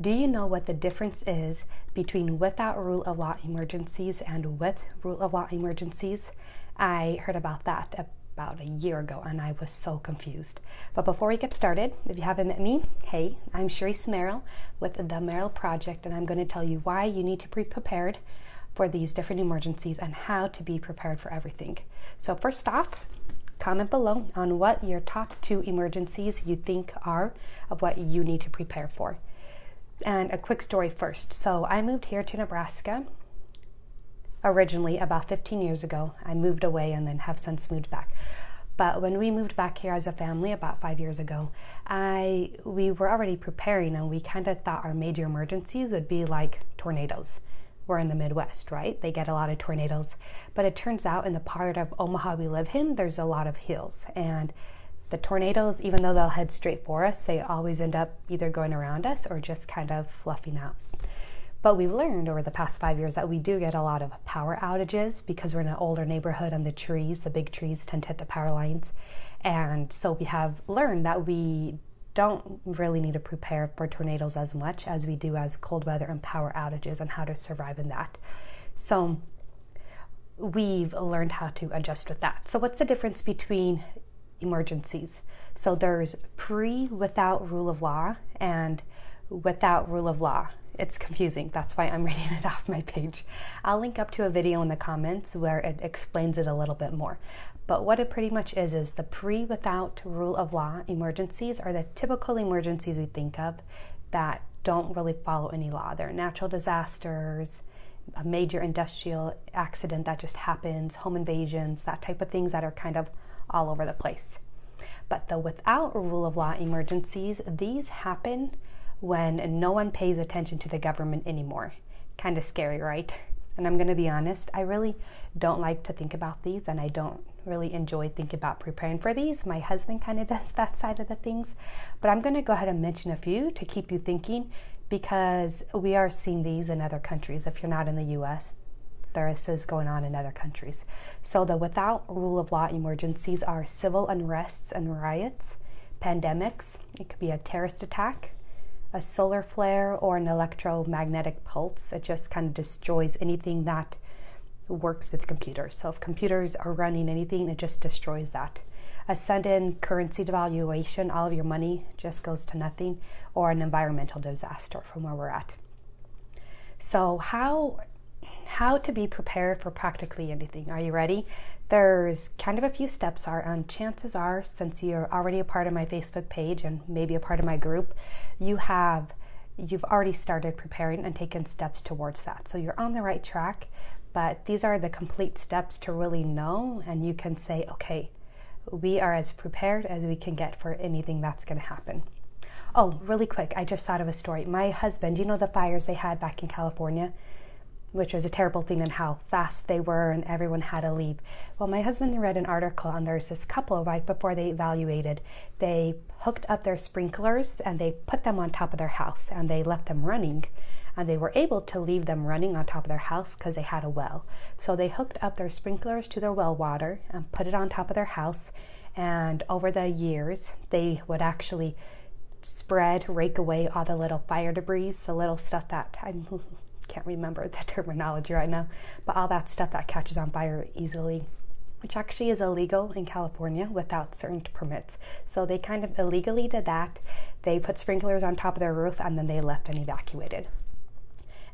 Do you know what the difference is between without rule of law emergencies and with rule of law emergencies? I heard about that about a year ago and I was so confused. But before we get started, if you haven't met me, hey, I'm Sharice Merrill with the Merrill Project, and I'm going to tell you why you need to be prepared for these different emergencies and how to be prepared for everything. So first off, comment below on what your top 2 emergencies you think are of what you need to prepare for. And a quick story first. So I moved here to Nebraska originally about 15 years ago. I moved away and then have since moved back. But when we moved back here as a family about 5 years ago, we were already preparing, and we kind of thought our major emergencies would be like tornadoes. We're in the Midwest, right? They get a lot of tornadoes. But it turns out in the part of Omaha we live in, there's a lot of hills. And the tornadoes, even though they'll head straight for us, they always end up either going around us or just kind of fluffing out. But we've learned over the past 5 years that we do get a lot of power outages because we're in an older neighborhood and the big trees tend to hit the power lines. And so we have learned that we don't really need to prepare for tornadoes as much as we do as cold weather and power outages and how to survive in that. So we've learned how to adjust with that. So what's the difference between emergencies? So there's without rule of law and without rule of law. It's confusing. That's why I'm reading it off my page. I'll link up to a video in the comments where it explains it a little bit more. But what it pretty much is the without rule of law emergencies are the typical emergencies we think of that don't really follow any law. They're natural disasters, a major industrial accident that just happens, home invasions, that type of things that are kind of all over the place. But the without rule of law emergencies, these happen when no one pays attention to the government anymore. Kind of scary, right? And I'm going to be honest, I really don't like to think about these, and I don't really enjoy thinking about preparing for these. My husband kind of does that side of the things, but I'm going to go ahead and mention a few to keep you thinking, because we are seeing these in other countries. If you're not in the US, this is going on in other countries. So the without rule of law emergencies are civil unrests and riots, pandemics, it could be a terrorist attack, a solar flare, or an electromagnetic pulse. It just kind of destroys anything that works with computers. So if computers are running anything, it just destroys that. A sudden currency devaluation, all of your money just goes to nothing, or an environmental disaster from where we're at. So how to be prepared for practically anything. Are you ready? There's kind of a few steps and chances are, since you're already a part of my Facebook page and maybe a part of my group, you've already started preparing and taken steps towards that. So you're on the right track, but these are the complete steps to really know, and you can say, okay, we are as prepared as we can get for anything that's going to happen. Oh, really quick, I just thought of a story. My husband, you know the fires they had back in California, which was a terrible thing, and how fast they were and everyone had to leave. Well, my husband read an article, and there's this couple right before they evacuated. They hooked up their sprinklers and they put them on top of their house and they left them running. And they were able to leave them running on top of their house because they had a well. So they hooked up their sprinklers to their well water and put it on top of their house. And over the years, they would actually rake away all the little fire debris, the little stuff that I can't remember the terminology right now, but all that stuff that catches on fire easily, which actually is illegal in California without certain permits. So they kind of illegally did that. They put sprinklers on top of their roof and then they left and evacuated.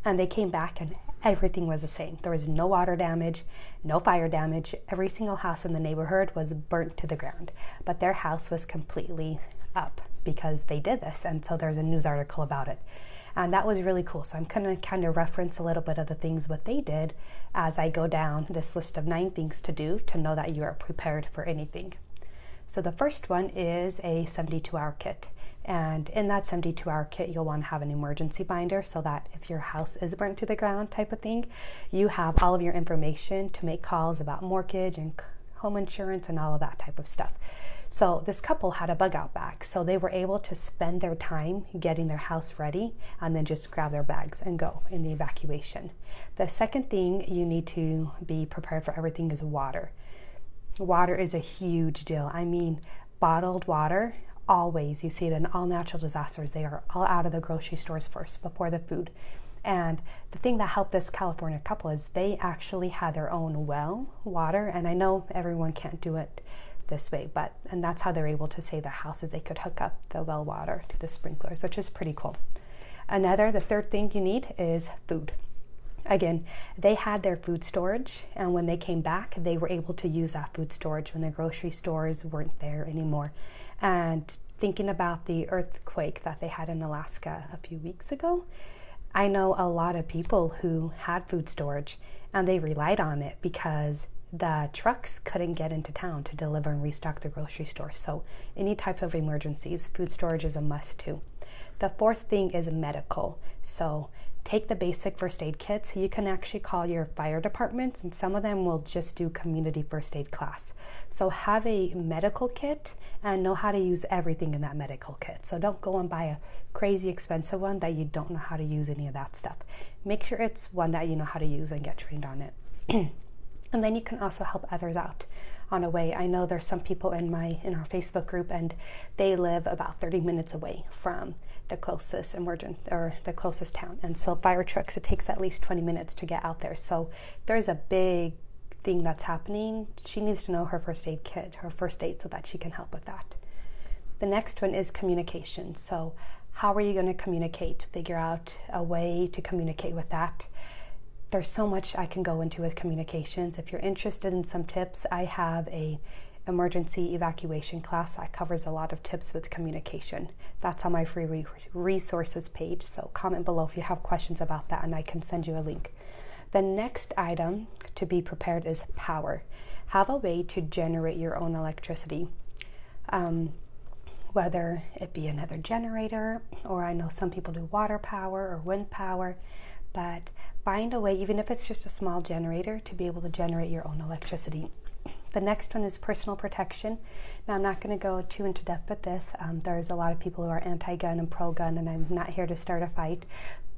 And they came back and everything was the same. There was no water damage, no fire damage. Every single house in the neighborhood was burnt to the ground, but their house was completely up because they did this. And so there's a news article about it. And that was really cool. So I'm going to kind of reference a little bit of the things what they did as I go down this list of 9 things to do to know that you are prepared for anything. So the first one is a 72-hour kit. And in that 72-hour kit, you'll want to have an emergency binder so that if your house is burnt to the ground type of thing, you have all of your information to make calls about mortgage and home insurance and all of that type of stuff. So this couple had a bug out bag, so they were able to spend their time getting their house ready and then just grab their bags and go in the evacuation. The second thing you need to be prepared for everything is water. Water is a huge deal. I mean, bottled water always, you see it in all natural disasters, they are all out of the grocery stores first before the food. And the thing that helped this California couple is they actually had their own well water. And I know everyone can't do it this way, and that's how they're able to save their houses. They could hook up the well water to the sprinklers, which is pretty cool. The third thing you need is food. Again, they had their food storage, and when they came back, they were able to use that food storage when the grocery stores weren't there anymore. And thinking about the earthquake that they had in Alaska a few weeks ago, I know a lot of people who had food storage and they relied on it because the trucks couldn't get into town to deliver and restock the grocery store. So any type of emergencies, food storage is a must too. The fourth thing is medical. So take the basic first aid kits. You can actually call your fire departments, and some of them will just do community first aid class. So have a medical kit and know how to use everything in that medical kit. So don't go and buy a crazy expensive one that you don't know how to use any of that stuff. Make sure it's one that you know how to use and get trained on it. And then you can also help others out on a way. I know there's some people in our Facebook group, and they live about 30 minutes away from the closest the closest town. And so fire trucks, it takes at least 20 minutes to get out there. So there's a big thing that's happening. She needs to know her first aid kit, her first aid, so that she can help with that. The next one is communication. So how are you going to communicate? Figure out a way to communicate with that. There's so much I can go into with communications. If you're interested in some tips, I have a emergency evacuation class that covers a lot of tips with communication. That's on my free resources page, so comment below if you have questions about that and I can send you a link. The next item to be prepared is power. Have a way to generate your own electricity. Whether it be another generator, or I know some people do water power or wind power, but find a way, even if it's just a small generator, to be able to generate your own electricity. The next one is personal protection. Now, I'm not going to go too into depth with this. There's a lot of people who are anti-gun and pro-gun, and I'm not here to start a fight.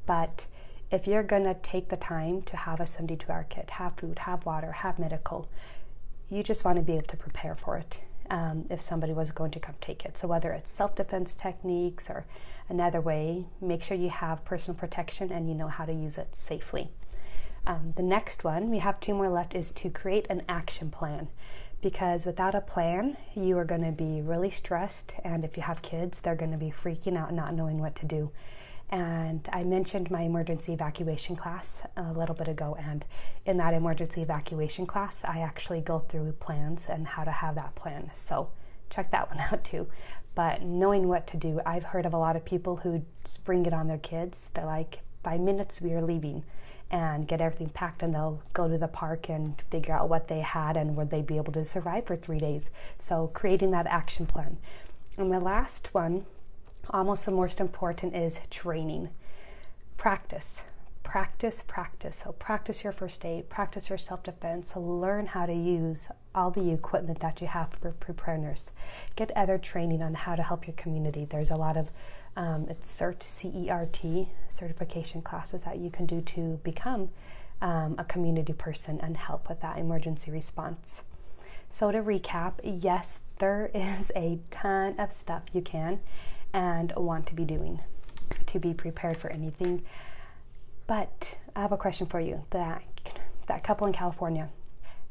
But if you're going to take the time to have a 72-hour kit, have food, have water, have medical, you just want to be able to prepare for it if somebody was going to come take it. So whether it's self-defense techniques or another way, make sure you have personal protection and you know how to use it safely. The next one, we have 2 more left, is to create an action plan. Because without a plan, you are going to be really stressed, and if you have kids, they're going to be freaking out, not knowing what to do. And I mentioned my emergency evacuation class a little bit ago, and in that emergency evacuation class, I actually go through plans and how to have that plan. So check that one out too. But knowing what to do, I've heard of a lot of people who spring it on their kids. They're like, 5 minutes, we are leaving, and get everything packed, and they'll go to the park and figure out what they had and would they be able to survive for 3 days. So creating that action plan. And the last one, almost the most important, is training. Practice. Practice, practice. So practice your first aid, practice your self-defense, so learn how to use all the equipment that you have for preparedness. Get other training on how to help your community. There's a lot of it's CERT, certification classes that you can do to become a community person and help with that emergency response. So to recap, yes, there is a ton of stuff you can and want to be doing to be prepared for anything. But I have a question for you. That couple in California,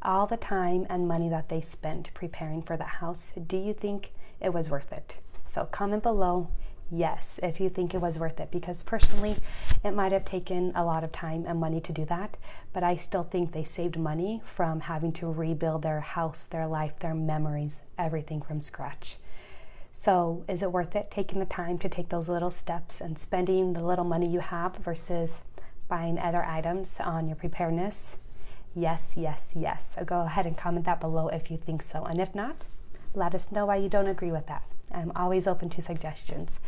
all the time and money that they spent preparing for that house, do you think it was worth it? So comment below, yes, if you think it was worth it, because personally, it might have taken a lot of time and money to do that, but I still think they saved money from having to rebuild their house, their life, their memories, everything from scratch. So is it worth it, taking the time to take those little steps and spending the little money you have versus buying other items on your preparedness? Yes, yes, yes. So go ahead and comment that below if you think so. And if not, let us know why you don't agree with that. I'm always open to suggestions.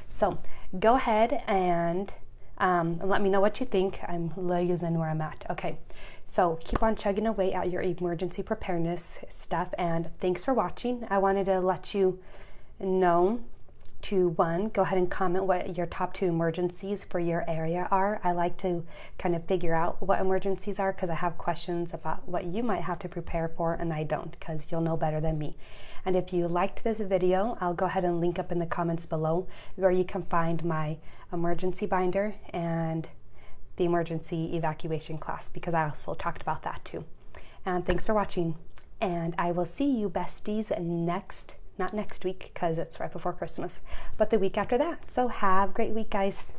So go ahead and let me know what you think. I'm using where I'm at. Okay, so keep on chugging away at your emergency preparedness stuff, and thanks for watching. I wanted to let you know to, one, go ahead and comment what your top 2 emergencies for your area are. I like to kind of figure out what emergencies are because I have questions about what you might have to prepare for, and I don't, because you'll know better than me. And if you liked this video, I'll go ahead and link up in the comments below where you can find my emergency binder and the emergency evacuation class, because I also talked about that too. And thanks for watching, and I will see you besties not next week because it's right before Christmas, but the week after that. So have a great week, guys.